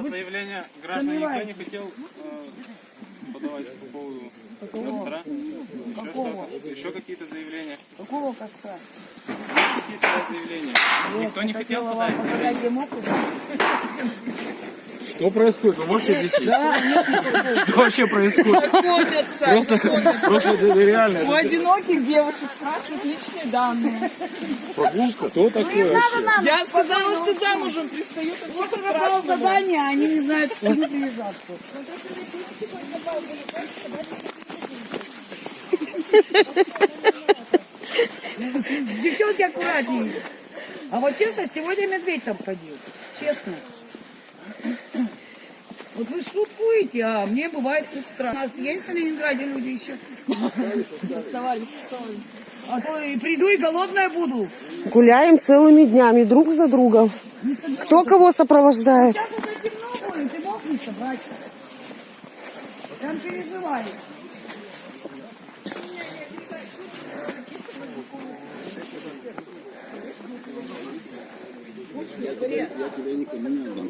заявление граждан никто не хотел подавать по поводу костра? Еще какие-то заявления? Какого костра? Какие-то заявления? Никто не хотел подать? Что происходит? Вы можете объяснить? Да, нет, Что вообще происходит? Просто реально. У одиноких девушек спрашивают личные данные. Прогулка? Кто такой вообще? Я сказала, что замужем пристают. Вот пропало задание, а они не знают, к чему привязаться. Девчонки аккуратнее. А вот честно, сегодня медведь там ходил. Честно. Вот вы шуткуете, а мне бывает тут странно. У нас есть на Ленинграде люди еще? Оставались. А то и приду и голодная буду. Гуляем целыми днями друг за другом. Кто кого сопровождает? Сейчас уже темно будет, ты мог не собрать. Там переживали.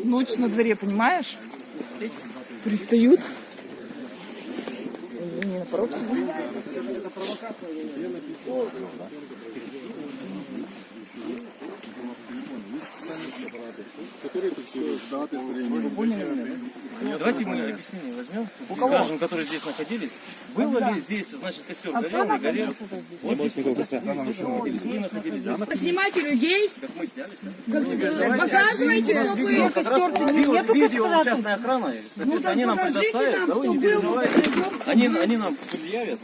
Ночь на дворе, понимаешь? Пристают. Не на порог сидят. Давайте мы объяснение возьмем. У граждан, которые здесь находились, было ли здесь, значит, костер горел, не горел? Вот здесь никакого костра. Вы находились здесь. Снимайте людей. Как мы снялись, Показывайте, кто был. как раз видео частная охрана, соответственно, они нам предоставят, да вы не переживайте. Они нам предъявят.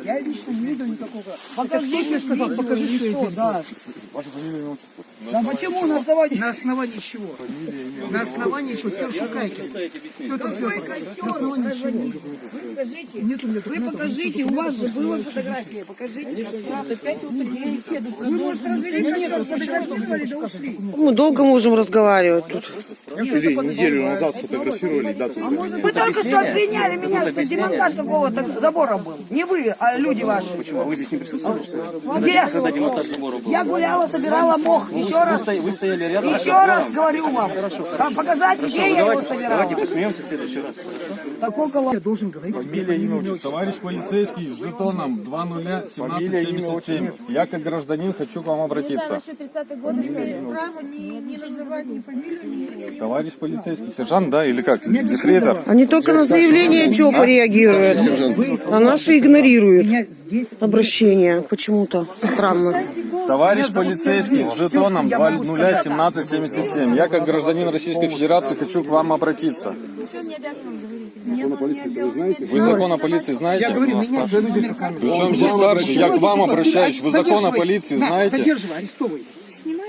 Я лично не видел никакого. Покажите, сказал, покажи, что это, да. Ваша фамилия и отчество. Да почему на основании? На основании чего? На основании чего? Петр Шукайкин. Какой костер, гражданин? Вы скажите, вы покажите, у вас же была фотография, покажите костра. Опять вот такие беседы. Вы, может, развели костер, сфотографировали, да ушли. Мы долго можем разговаривать тут. Неделю назад сфотографировали, да, Вы только что обвиняли меня, что демонтаж какого-то забора был. Не вы, а люди ваши. Почему? А вы здесь не присутствовали, что ли? Где? Когда демонтаж забора был? Я гуляла, собирала мох. Еще раз, Вы стояли рядом? еще раз говорю вам. Там показать, где я его собирала. Давайте посмеемся в следующий раз. Такой колонн. Я должен говорить. Фамилия, имя, отчество. Товарищ полицейский с жетоном 201777. Я как гражданин хочу к вам обратиться. Товарищ полицейский, сержант, да, или как? Ефрейтор? Они только на заявление ЧОПа реагируют, а наши игнорируют обращение почему-то. Странно. Товарищ полицейский с жетоном 201777. Я как гражданин Российской Федерации хочу к вам обратиться. Вы закон о полиции знаете? Я говорю, меня Причем здесь старший? Я к вам обращаюсь. Вы закон о полиции знаете? Задерживай, арестовывай.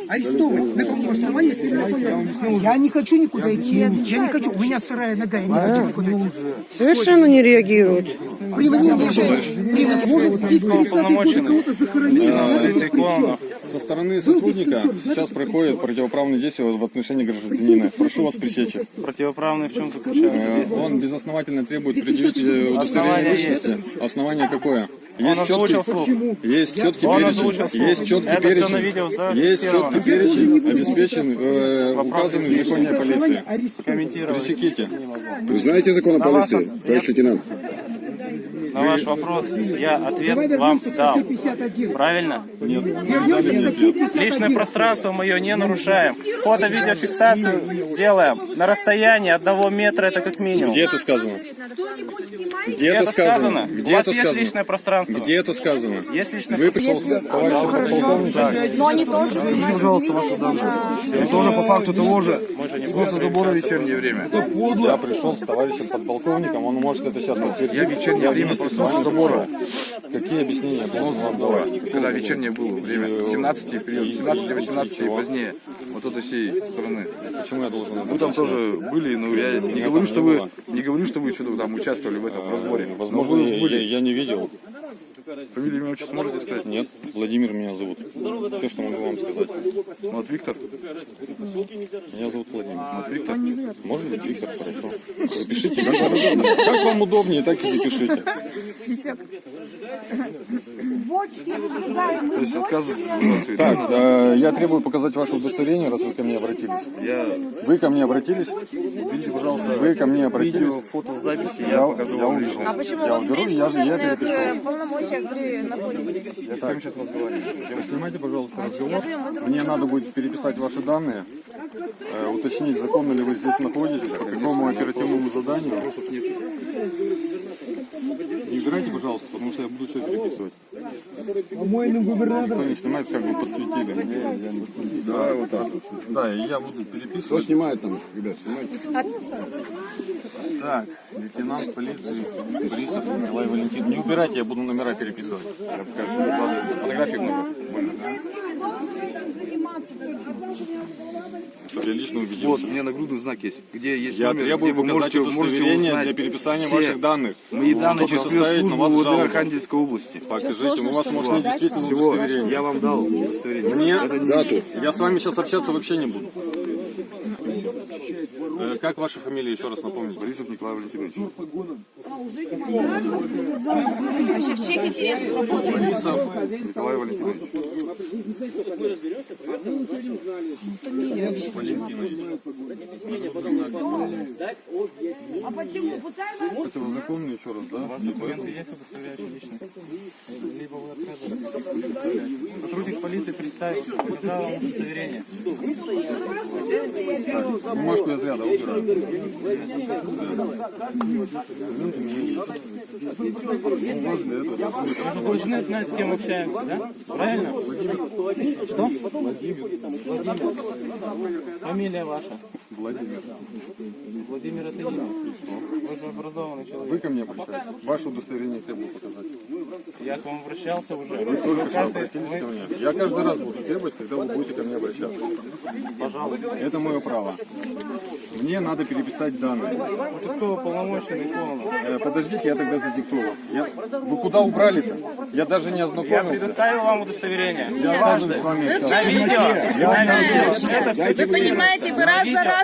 Арестовывай. На каком основании? Я не хочу никуда идти. Я не хочу. У меня сырая нога, я не хочу никуда идти. Совершенно не реагируют. Со стороны сотрудника сейчас проходят противоправные действия в отношении гражданина. Прошу вас пресечь. Противоправные в чем заключаются? Он безосновательно требует предъявить удостоверение личности. Основание какое? Есть четкий перечень, обеспечен указанный в законе о полиции. Пресеките. Вы знаете закон о полиции, товарищ лейтенант? На ваш вопрос я ответ вам дал. Правильно? Нет. Личное пространство мое не нарушаем. Фото-видеофиксацию делаем на расстоянии 1 метра, это как минимум. Где это сказано? Где это сказано? Где У вас это есть сказано? личное пространство? Где это сказано? Есть личное Вы пространство? пришел, товарищ подполковник. Но они тоже Пожалуйста, ваши данные. И тоже по факту того же сноса забора в вечернее время. Я пришел с товарищем подполковником, он может это сейчас подтвердить. Я в вечернее время по сносу забора. Какие объяснения я должен вам давать? Когда вечернее было время, 17 период, 17-18 и позднее, вот от всей стороны. Почему я должен это Вы там тоже были, но я не говорю, что вы что-то там участвовали в этом разборе. Возможно, я не видел. Фамилию, имя, отчество можете сказать? Нет, Владимир меня зовут. Все, что могу вам сказать. Вот Виктор. Меня зовут Владимир. Вот Виктор. Может быть, Виктор, хорошо. Запишите, как вам удобнее, так и запишите. почте, выдвигаем То мы есть отказываться. Так, я требую показать ваше удостоверение, раз вы ко мне обратились. Вы ко мне обратились? Видите, пожалуйста, вы ко мне обратились. Видео, фото, записи я покажу. Я уберу. А почему Я вы уберу, при я служебных перепишу. полномочиях при находитесь? Я с вами сейчас разговариваю. Снимайте, пожалуйста, разговор. Мне надо будет переписать ваши данные, уточнить, законно ли вы здесь находитесь, по какому оперативному заданию. Вопросов нет. Не убирайте, пожалуйста, потому что я буду все переписывать. По-моему, губернатор. Никто не снимает, как бы подсветили. Да, вот так. Да, и я буду Кто переписывать. снимает там, ребят, снимайте. Так, лейтенант полиции Борисов Николай Валентин. Не убирайте, я буду номера переписывать. Я покажу. Фотографии много. Больно, да? Чтобы я лично убедился. Вот, у меня нагрудный знак есть, где есть Я номер, требую где вы показать удостоверение для переписания все ваших данных. мои данные чтобы через составить на службу вас УВД жалобу. Архангельской области. Покажите, у вас может не действительно Всего, удостоверение. я вам дал удостоверение. Мне Дату. я с вами сейчас общаться вообще не буду. Как ваша фамилия, еще раз напомните? Борисов Николай Валентинович. Вообще в чьих интересах работаете? Борисов. Николай Валентинович. Валентинович. А почему? Пускай вам Противозаконный еще раз, да? У вас Документы есть, удостоверяющие личность? Либо вы отказываетесь. Сотрудник полиции представился, показал вам удостоверение. Бумажку я зря, да, убираю. Мы должны знать, с кем общаемся, да? Правильно? Что? Владимир. Фамилия ваша? Владимир. Владимир это имя. И что? Вы же образованный человек. Вы ко мне обращаетесь? Ваше удостоверение требую показать. Я к вам обращался уже. Вы только что обратились ко мне. Я каждый раз буду требовать, когда вы будете ко мне обращаться. Пожалуйста. Это мое право. Мне надо переписать данные. Участковый полномоченный полный. Подождите, я тогда задиктую. Вы куда убрали-то? Я даже не Я ознакомился. предоставил вам удостоверение. Я важен с вами общаться. На видео. Это все Вы понимаете, вы раз за разом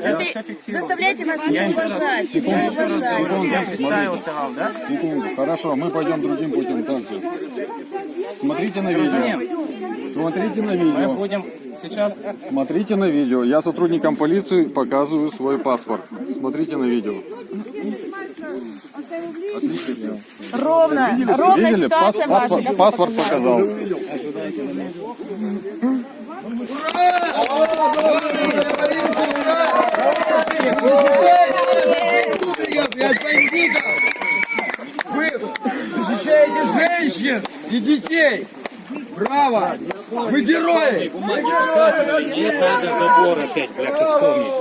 заставляете нас не уважать. Я представился вам, да? Секунду. Хорошо, мы пойдем другим путем также. Смотрите на видео. Смотрите на Мы видео. будем сейчас... Смотрите на видео. Я сотрудникам полиции показываю свой паспорт. Смотрите на видео. Отлично. Ровно Видели? ситуация ваша. Паспорт показал. Вы защищаете женщин и детей. Браво! Вы герои! Нет, надо забор опять, бляха, вспомнить.